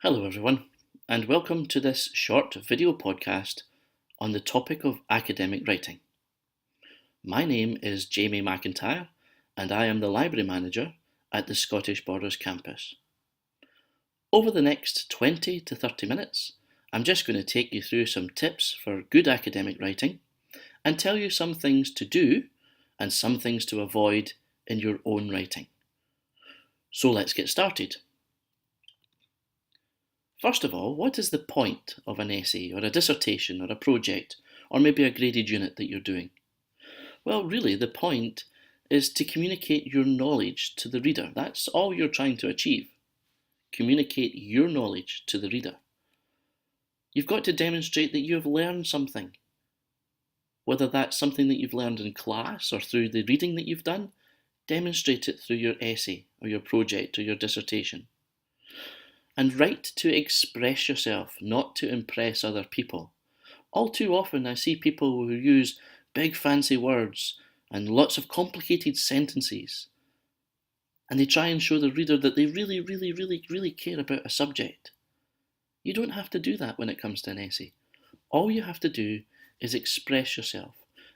Hello, everyone, and welcome to this short video podcast on the topic of academic writing. My name is Jamie McIntyre, and I am the Library Manager at the Scottish Borders campus. Over the next 20 to 30 minutes, I'm just going to take you through some tips for good academic writing and tell you some things to do and some things to avoid in your own writing. So let's get started. First of all, what is the point of an essay or a dissertation or a project or maybe a graded unit that you're doing? Well, really, the point is to communicate your knowledge to the reader. That's all you're trying to achieve. Communicate your knowledge to the reader. You've got to demonstrate that you've learned something. Whether that's something that you've learned in class or through the reading that you've done, demonstrate it through your essay or your project or your dissertation. And write to express yourself, not to impress other people. All too often I see people who use big fancy words and lots of complicated sentences, and they try and show the reader that they really care about a subject. You don't have to do that when it comes to an essay. All you have to do is express yourself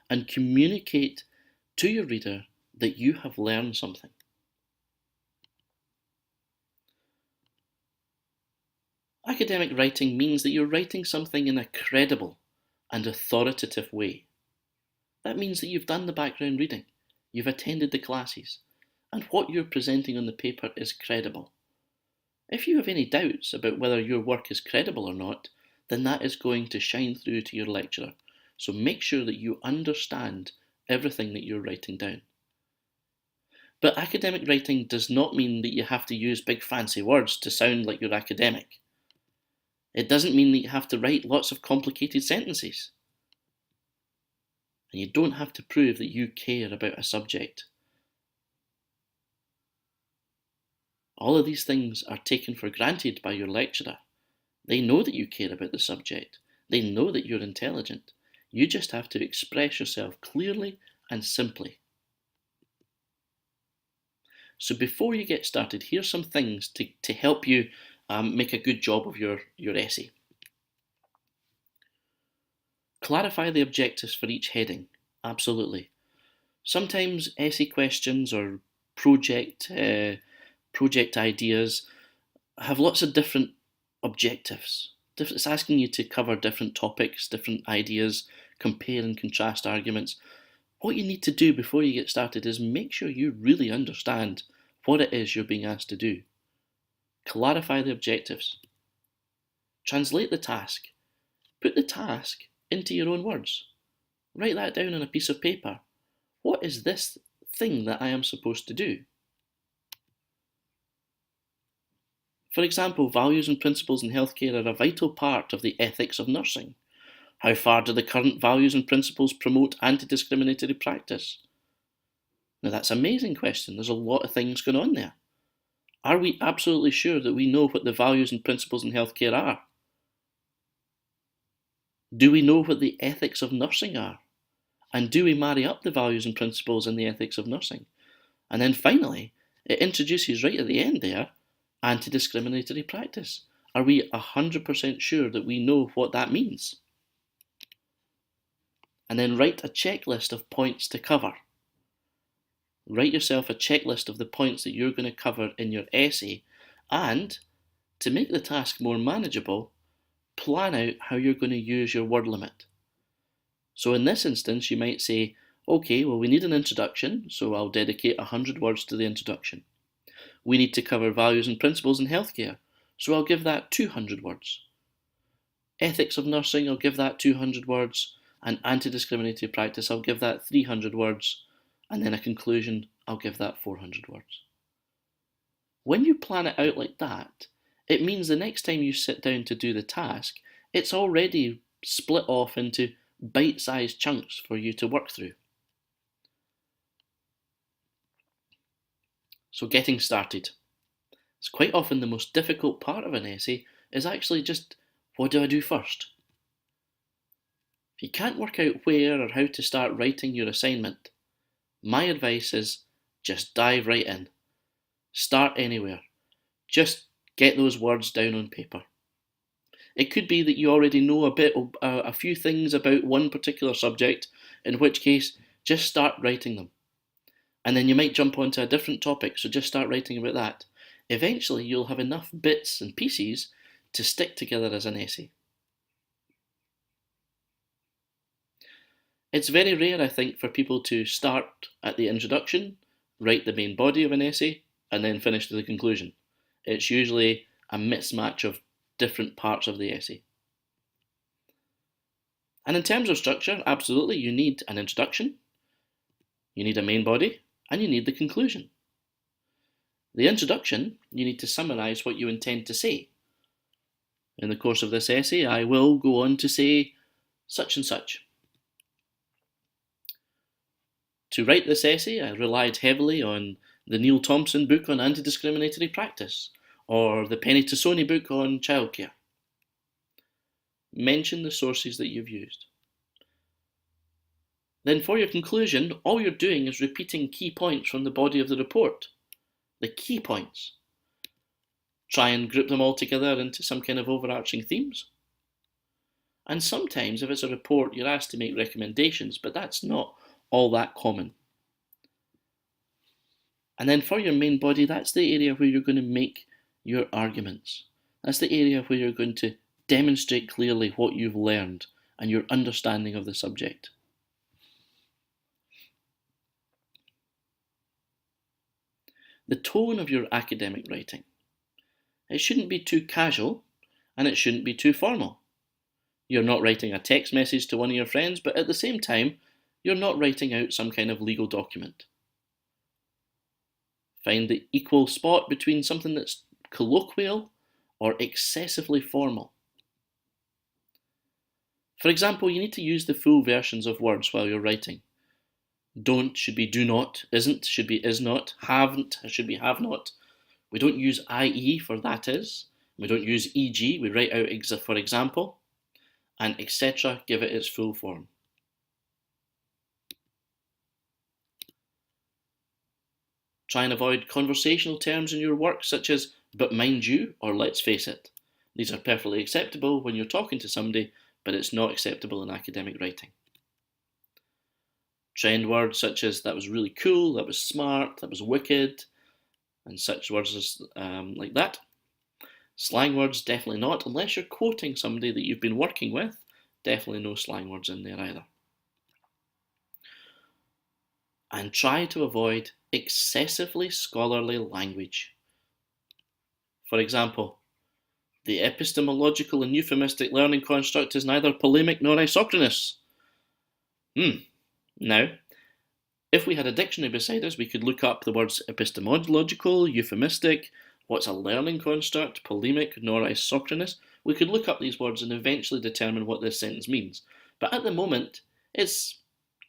and communicate to your reader that you have learned something. Academic writing means that you're writing something in a credible and authoritative way. That means that you've done the background reading, you've attended the classes, and what you're presenting on the paper is credible. If you have any doubts about whether your work is credible or not, then that is going to shine through to your lecturer. So make sure that you understand everything that you're writing down. But academic writing does not mean that you have to use big fancy words to sound like you're academic. It doesn't mean that you have to write lots of complicated sentences. And you don't have to prove that you care about a subject. All of these things are taken for granted by your lecturer. They know that you care about the subject. They know that you're intelligent. You just have to express yourself clearly and simply. So before you get started, here's some things to help you make a good job of your essay. Clarify the objectives for each heading. Absolutely. Sometimes essay questions or project ideas have lots of different objectives. It's asking you to cover different topics, different ideas, compare and contrast arguments. What you need to do before you get started is make sure you really understand what it is you're being asked to do. Clarify the objectives. Translate the task. Put the task into your own words. Write that down on a piece of paper. What is this thing that I am supposed to do? For example, values and principles in healthcare are a vital part of the ethics of nursing. How far do the current values and principles promote anti-discriminatory practice? Now that's an amazing question. There's a lot of things going on there. Are we absolutely sure that we know what the values and principles in healthcare are? Do we know what the ethics of nursing are? And do we marry up the values and principles and the ethics of nursing? And then finally, it introduces right at the end there, anti-discriminatory practice. Are we 100% sure that we know what that means? And then write a checklist of points to cover. Write yourself a checklist of the points that you're going to cover in your essay, and to make the task more manageable, plan out how you're going to use your word limit. So in this instance, you might say, okay, well, we need an introduction, so I'll dedicate 100 words to the introduction. We need to cover values and principles in healthcare, so I'll give that 200 words. Ethics of nursing, I'll give that 200 words, and anti-discriminatory practice, I'll give that 300 words, and then a conclusion, I'll give that 400 words. When you plan it out like that, it means the next time you sit down to do the task, it's already split off into bite-sized chunks for you to work through. So getting started. It's quite often the most difficult part of an essay is actually just, what do I do first? If you can't work out where or how to start writing your assignment, my advice is just dive right in. Start anywhere. Just Get those words down on paper. It could be that you already know a few things about one particular subject, in which case, just start writing them. And then you might jump onto a different topic, so just start writing about that. Eventually, you'll have enough bits and pieces to stick together as an essay. It's very rare, I think, for people to start at the introduction, write the main body of an essay, and then finish to the conclusion. It's usually a mismatch of different parts of the essay. And in terms of structure, absolutely, you need an introduction, you need a main body, and you need the conclusion. The introduction, you need to summarise what you intend to say. In the course of this essay, I will go on to say such and such. To write this essay, I relied heavily on the Neil Thompson book on anti-discriminatory practice, or the Penny Tassoni book on childcare. Mention the sources that you've used. Then for your conclusion, all you're doing is repeating key points from the body of the report. The key points. Try and group them all together into some kind of overarching themes. And sometimes, if it's a report, you're asked to make recommendations, but that's not all that common. And then for your main body, that's the area where you're going to make your arguments. That's the area where you're going to demonstrate clearly what you've learned and your understanding of the subject. The tone of your academic writing. It shouldn't be too casual and it shouldn't be too formal. You're not writing a text message to one of your friends, but at the same time, you're not writing out some kind of legal document. Find the equal spot between something that's colloquial or excessively formal. For example, you need to use the full versions of words while you're writing. Don't should be do not, isn't should be is not, haven't should be have not. We don't use IE for that is. We don't use EG, we write out for example, and etc. give it its full form. Try and avoid conversational terms in your work such as but mind you or let's face it. These are perfectly acceptable when you're talking to somebody, but it's not acceptable in academic writing. Trend words such as that was really cool, that was smart, that was wicked, and such words as like that. Slang words, definitely not, unless you're quoting somebody that you've been working with. Definitely no slang words in there either. And try to avoid excessively scholarly language. For example, the epistemological and euphemistic learning construct is neither polemic nor isochronous. Now, if we had a dictionary beside us, we could look up the words epistemological, euphemistic, what's a learning construct, polemic, nor isochronous. We could look up these words and eventually determine what this sentence means. But at the moment, it's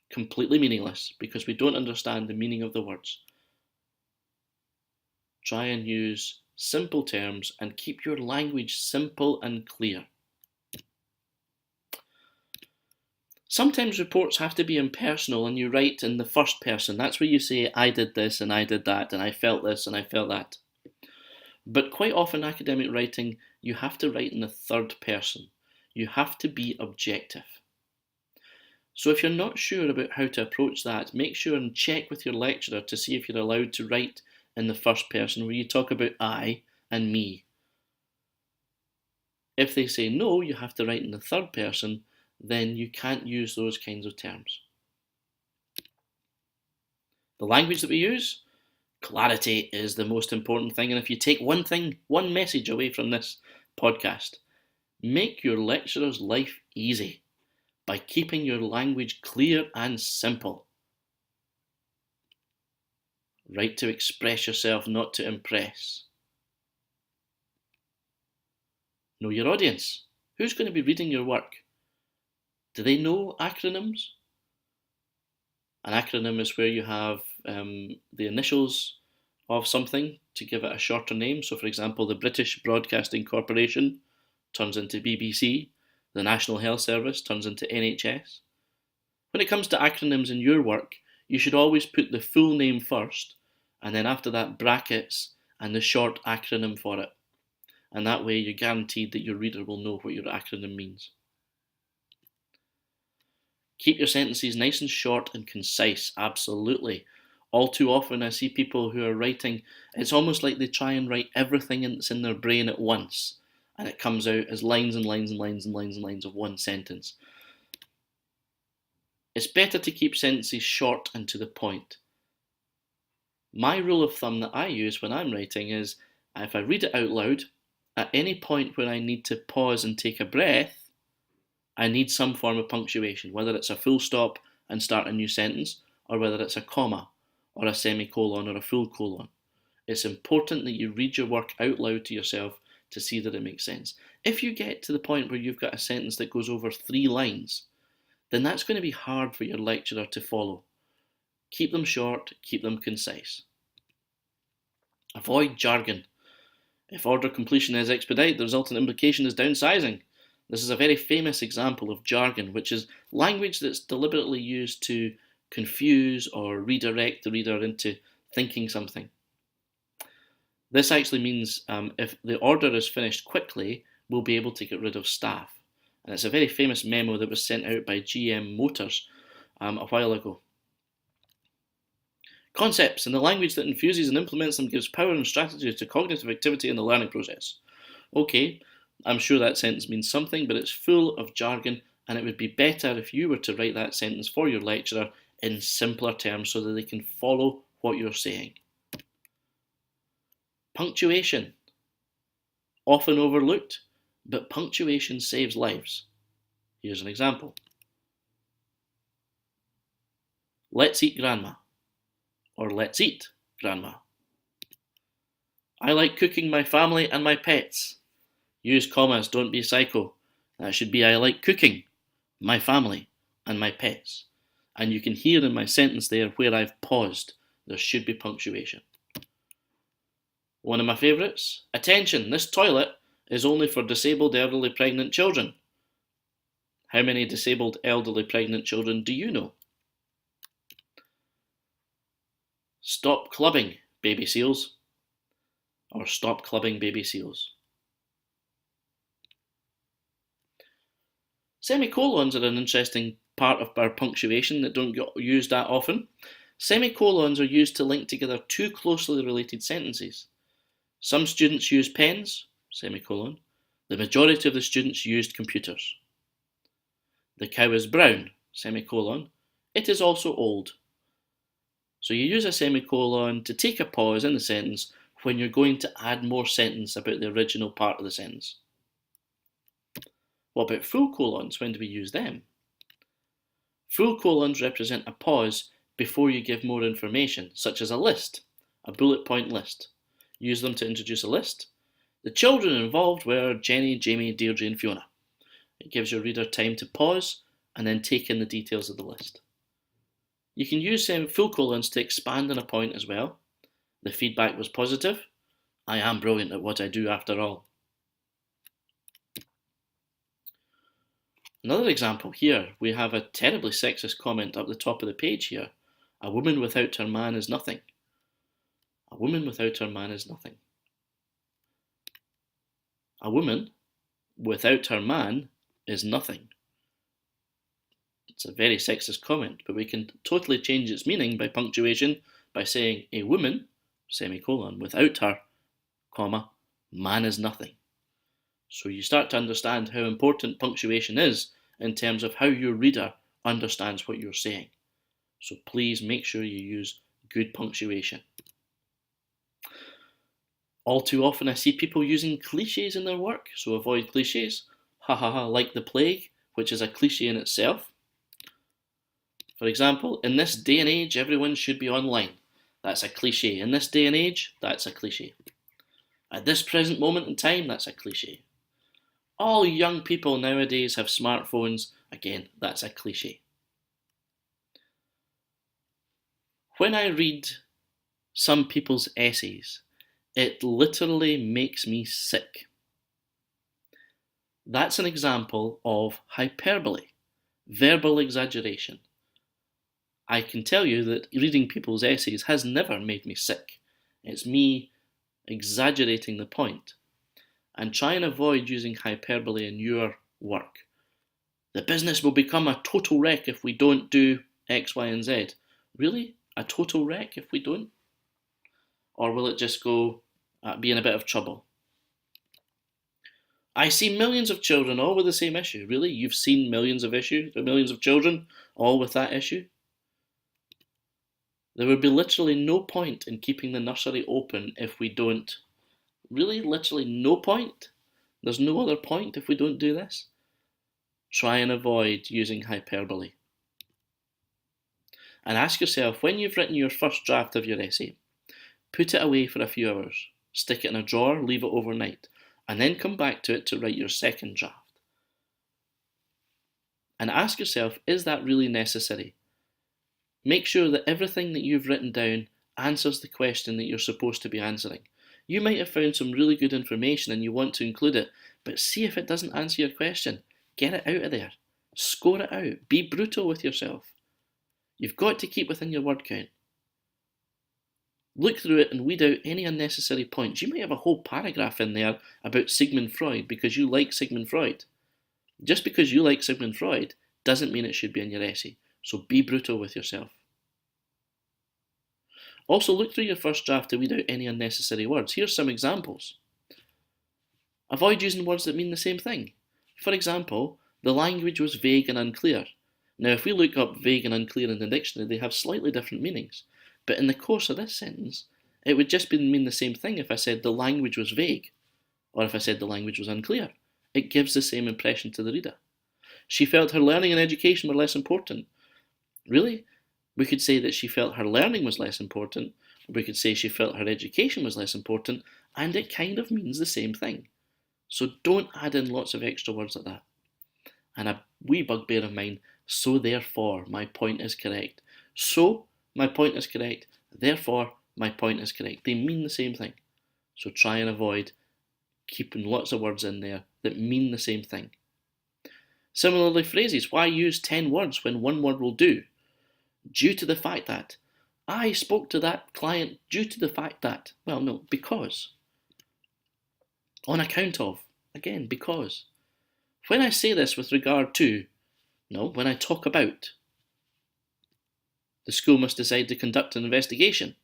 completely meaningless because we don't understand the meaning of the words. Try and use simple terms and keep your language simple and clear. Sometimes reports have to be impersonal and you write in the first person. That's where you say, I did this and I did that and I felt this and I felt that. But quite often academic writing, you have to write in the third person. You have to be objective. So if you're not sure about how to approach that, make sure and check with your lecturer to see if you're allowed to write in the first person where you talk about I and me. If they say no, you have to write in the third person, then you can't use those kinds of terms. The language that we use, clarity is the most important thing. And if you take one message away from this podcast, make your lecturer's life easy by keeping your language clear and simple. Write to express yourself, not to impress. Know your audience. Who's going to be reading your work? Do they know acronyms? An acronym is where you have the initials of something to give it a shorter name. So for example, the British Broadcasting Corporation turns into BBC. The National Health Service turns into NHS. When it comes to acronyms in your work, you should always put the full name first, and then after that brackets and the short acronym for it. and that way you're guaranteed that your reader will know what your acronym means. Keep your sentences nice and short and concise, absolutely. All too often I see people who are writing, it's almost like they try and write everything that's in their brain at once, and it comes out as lines and lines and lines and lines and lines of one sentence. It's better to keep sentences short and to the point. My rule of thumb that I use when I'm writing is, if I read it out loud, at any point where I need to pause and take a breath, I need some form of punctuation, whether it's a full stop and start a new sentence, or whether it's a comma, or a semicolon, or a full colon. It's important that you read your work out loud to yourself to see that it makes sense. If you get to the point where you've got a sentence that goes over 3 lines, then that's going to be hard for your lecturer to follow. Keep them short, keep them concise. Avoid jargon. If order completion is expedite, the resultant implication is downsizing. This is a very famous example of jargon, which is language that's deliberately used to confuse or redirect the reader into thinking something. This actually means if the order is finished quickly, we'll be able to get rid of staff. And it's a very famous memo that was sent out by GM Motors a while ago. Concepts, and the language that infuses and implements them gives power and strategy to cognitive activity in the learning process. Okay, I'm sure that sentence means something, but it's full of jargon, and it would be better if you were to write that sentence for your lecturer in simpler terms so that they can follow what you're saying. Punctuation. Often overlooked, but punctuation saves lives. Here's an example. Let's eat grandma. Or let's eat, grandma. I like cooking my family and my pets. Use commas, don't be psycho. That should be I like cooking my family and my pets. And you can hear in my sentence there where I've paused. There should be punctuation. One of my favourites. Attention, this toilet is only for disabled elderly pregnant children. How many disabled elderly pregnant children do you know? Stop clubbing, baby seals. Or stop clubbing baby seals. Semicolons are an interesting part of our punctuation that don't get used that often. Semicolons are used to link together 2 closely related sentences. Some students use pens, semicolon. The majority of the students used computers. The cow is brown, semicolon. It is also old. So you use a semicolon to take a pause in the sentence when you're going to add more sentence about the original part of the sentence. What about full colons? When do we use them? Full colons represent a pause before you give more information, such as a list, a bullet point list. Use them to introduce a list. The children involved were Jenny, Jamie, Deirdre and Fiona. It gives your reader time to pause and then take in the details of the list. You can use full colons to expand on a point as well. The feedback was positive. I am brilliant at what I do after all. Another example here, we have a terribly sexist comment up the top of the page here. A woman without her man is nothing. A woman without her man is nothing. A woman without her man is nothing. It's a very sexist comment, but we can totally change its meaning by punctuation by saying a woman, semicolon, without her, comma, man is nothing. So you start to understand how important punctuation is in terms of how your reader understands what you're saying. So please make sure you use good punctuation. All too often I see people using cliches in their work, so avoid cliches. Ha ha ha, like the plague, which is a cliche in itself. For example, in this day and age, everyone should be online. That's a cliche. In this day and age, that's a cliche. At this present moment in time, that's a cliche. All young people nowadays have smartphones. Again, that's a cliche. When I read some people's essays, it literally makes me sick. That's an example of hyperbole, verbal exaggeration. I can tell you that reading people's essays has never made me sick. It's me exaggerating the point. And try and avoid using hyperbole in your work. The business will become a total wreck if we don't do X, Y, and Z. Really? A total wreck if we don't? Or will it just go be in a bit of trouble? I see millions of children all with the same issue. Really? You've seen millions of children all with that issue? There would be literally no point in keeping the nursery open if we don't. Really? Literally no point? There's no other point if we don't do this? Try and avoid using hyperbole. And ask yourself, when you've written your first draft of your essay, put it away for a few hours, stick it in a drawer, leave it overnight, and then come back to it to write your second draft. And ask yourself, is that really necessary? Make sure that everything that you've written down answers the question that you're supposed to be answering. You might have found some really good information and you want to include it, but see if it doesn't answer your question. Get it out of there. Score it out. Be brutal with yourself. You've got to keep within your word count. Look through it and weed out any unnecessary points. You might have a whole paragraph in there about Sigmund Freud because you like Sigmund Freud. Just because you like Sigmund Freud doesn't mean it should be in your essay. So be brutal with yourself. Also, look through your first draft to weed out any unnecessary words. Here's some examples. Avoid using words that mean the same thing. For example, the language was vague and unclear. Now, if we look up vague and unclear in the dictionary, they have slightly different meanings. But in the course of this sentence, it would just mean the same thing if I said the language was vague, or if I said the language was unclear. It gives the same impression to the reader. She felt her learning and education were less important. Really? We could say that she felt her learning was less important, or we could say she felt her education was less important, and it kind of means the same thing. So don't add in lots of extra words like that. And a wee bugbear of mine, so therefore my point is correct. So my point is correct, therefore my point is correct. They mean the same thing. So try and avoid keeping lots of words in there that mean the same thing. Similarly, phrases. Why use 10 words when one word will do? Due to the fact that. I spoke to that client due to the fact that. Well, no, because. On account of. Again, because. When I say this with regard to. No, when I talk about. The school must decide to conduct an investigation.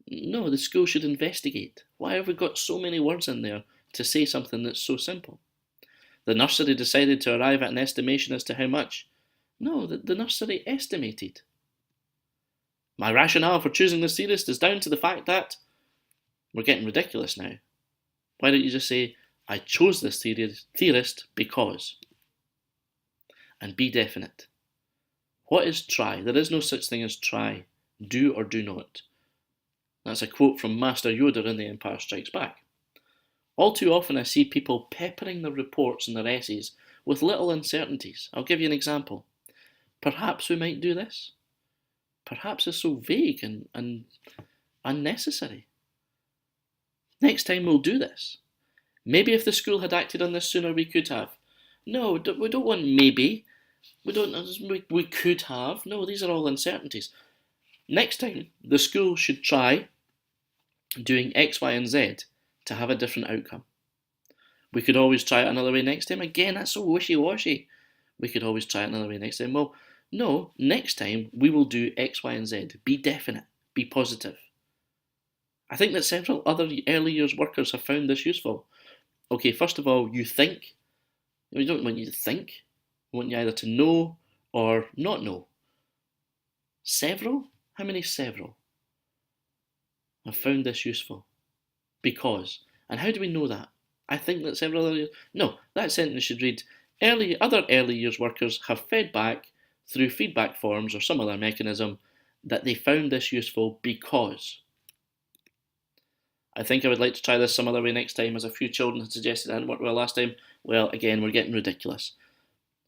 No, the school should investigate. Why have we got so many words in there to say something that's so simple? The nursery decided to arrive at an estimation as to how much. No, the nursery estimated. My rationale for choosing this theorist is down to the fact that. We're getting ridiculous now. Why don't you just say, I chose this theorist because. And be definite. What is try? There is no such thing as try. Do or do not. That's a quote from Master Yoda in The Empire Strikes Back. All too often I see people peppering their reports and their essays with little uncertainties. I'll give you an example. Perhaps we might do this. Perhaps it's so vague and unnecessary. Next time we'll do this. Maybe if the school had acted on this sooner we could have. No, we don't want maybe. We could have. No, these are all uncertainties. Next time, the school should try doing X, Y, and Z to have a different outcome. We could always try it another way next time. Again, that's so wishy-washy. We could always try it another way next time. Well, no, next time we will do X, Y, and Z. Be definite. Be positive. I think that several other early years workers have found this useful. Okay, first of all, you think. We don't want you to think. We want you either to know or not know. Several? How many several? I've found this useful. Because. And how do we know that? I think that several other... No, that sentence should read, other early years workers have fed back through feedback forms or some other mechanism that they found this useful because. I think I would like to try this some other way next time, as a few children had suggested it didn't work well last time. Well, again, we're getting ridiculous.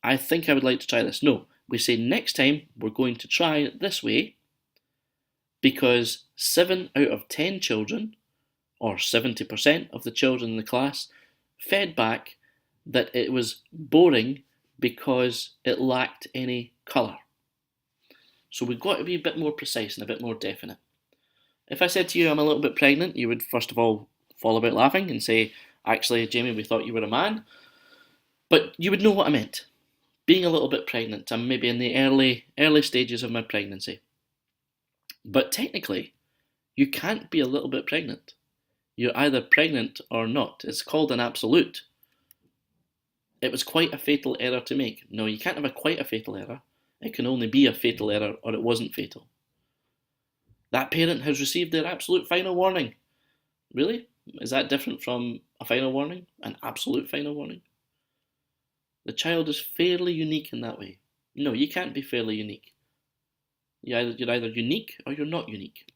I think I would like to try this. No, we say next time we're going to try it this way because 7 out of 10 children, or 70% of the children in the class, fed back that it was boring because it lacked any colour. So we've got to be a bit more precise and a bit more definite. If I said to you I'm a little bit pregnant, you would first of all fall about laughing and say, actually, Jamie, we thought you were a man. But you would know what I meant. Being a little bit pregnant. I'm maybe in the early stages of my pregnancy. But technically, you can't be a little bit pregnant. You're either pregnant or not. It's called an absolute. It was quite a fatal error to make. No, you can't have a quite a fatal error. It can only be a fatal error or it wasn't fatal. That parent has received their absolute final warning. Really? Is that different from a final warning? An absolute final warning? The child is fairly unique in that way. No, you can't be fairly unique. You're either unique or you're not unique.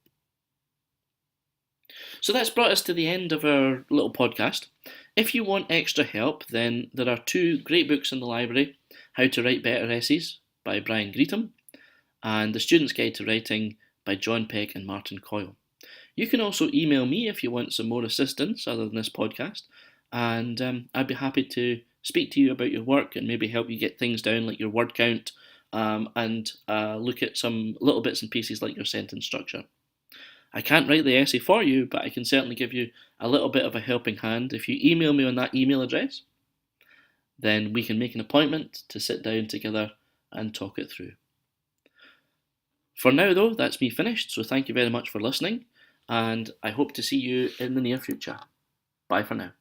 So that's brought us to the end of our little podcast. If you want extra help, then there are 2 great books in the library, How to Write Better Essays by Brian Greetham and The Student's Guide to Writing by John Peck and Martin Coyle. You can also email me if you want some more assistance other than this podcast, and I'd be happy to speak to you about your work and maybe help you get things down like your word count and look at some little bits and pieces like your sentence structure. I can't write the essay for you, but I can certainly give you a little bit of a helping hand. If you email me on that email address, then we can make an appointment to sit down together and talk it through. For now, though, that's me finished, so thank you very much for listening, and I hope to see you in the near future. Bye for now.